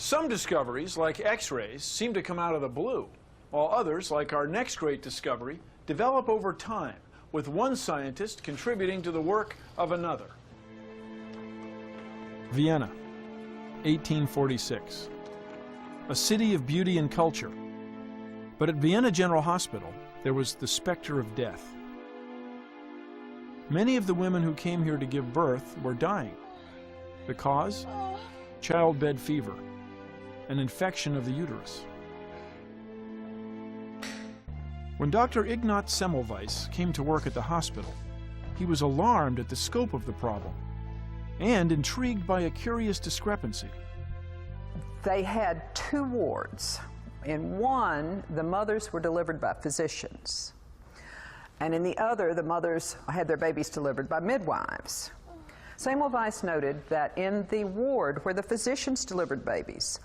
Some discoveries, like X-rays, seem to come out of the blue, while others, like our next great discovery, develop over time, with one scientist contributing to the work of another. Vienna, 1846. A city of beauty and culture. But at Vienna General Hospital, there was the specter of death. Many of the women who came here to give birth were dying. The cause? Childbed fever, an infection of the uterus. When Dr. Ignaz Semmelweis came to work at the hospital, he was alarmed at the scope of the problem and intrigued by a curious discrepancy. They had two wards. In one, the mothers were delivered by physicians, and in the other, the mothers had their babies delivered by midwives. Semmelweis noted that in the ward where the physicians delivered babies,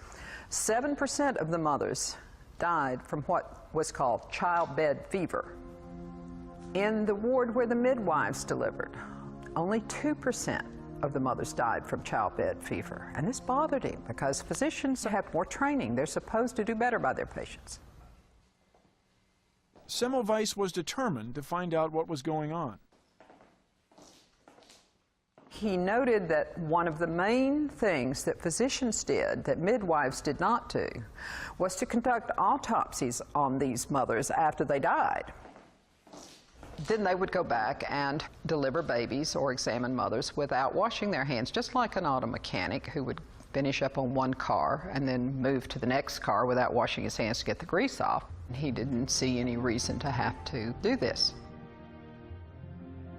7% of the mothers died from what was called childbed fever. In the ward where the midwives delivered, only 2% of the mothers died from childbed fever. And this bothered him because physicians have more training. They're supposed to do better by their patients. Semmelweis was determined to find out what was going on. He noted that one of the main things that physicians did that midwives did not do was to conduct autopsies on these mothers after they died. Then they would go back and deliver babies or examine mothers without washing their hands, just like an auto mechanic who would finish up on one car and then move to the next car without washing his hands to get the grease off. He didn't see any reason to have to do this.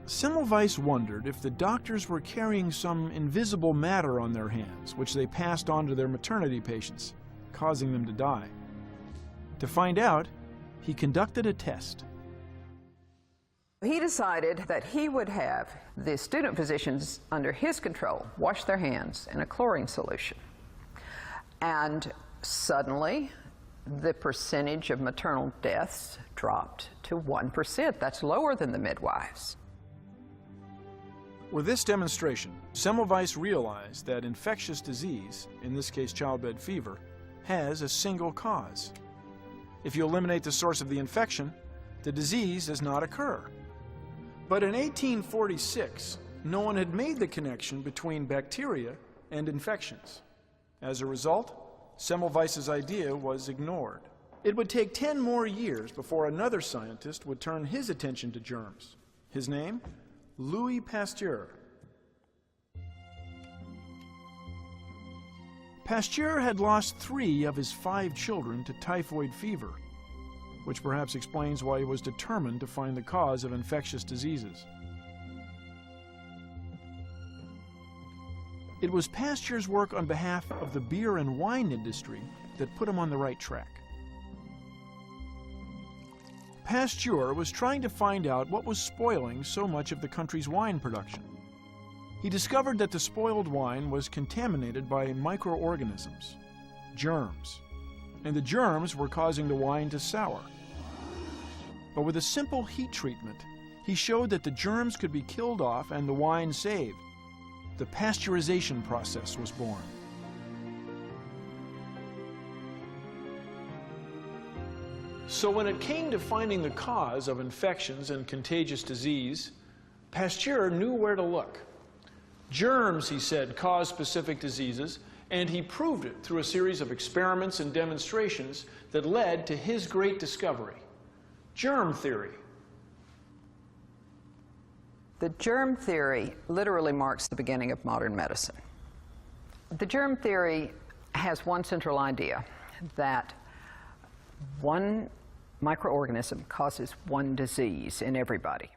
Semmelweis wondered if the doctors were carrying some invisible matter on their hands, which they passed on to their maternity patients, causing them to die. To find out, he conducted a test. He decided that he would have the student physicians under his control wash their hands in a chlorine solution. And suddenly, the percentage of maternal deaths dropped to 1%. That's lower than the midwives. With this demonstration, Semmelweis realized that infectious disease, in this case childbed fever, has a single cause. If you eliminate the source of the infection, the disease does not occur. But in 1846, no one had made the connection between bacteria and infections. As a result, Semmelweis's idea was ignored. It would take 10 more years before another scientist would turn his attention to germs. His name? Louis Pasteur. Pasteur had lost 3 of his 5 children to typhoid fever, which perhaps explains why he was determined to find the cause of infectious diseases. It was Pasteur's work on behalf of the beer and wine industry that put him on the right track. Pasteur was trying to find out what was spoiling so much of the country's wine production. He discovered that the spoiled wine was contaminated by microorganisms, germs, and the germs were causing the wine to sour. But with a simple heat treatment, he showed that the germs could be killed off and the wine saved. The pasteurization process was born. So when it came to finding the cause of infections and contagious disease, Pasteur knew where to look. Germs, he said, cause specific diseases, and he proved it through a series of experiments and demonstrations that led to his great discovery, germ theory. The germ theory literally marks the beginning of modern medicine. The germ theory has one central idea, that one microorganism causes one disease in everybody.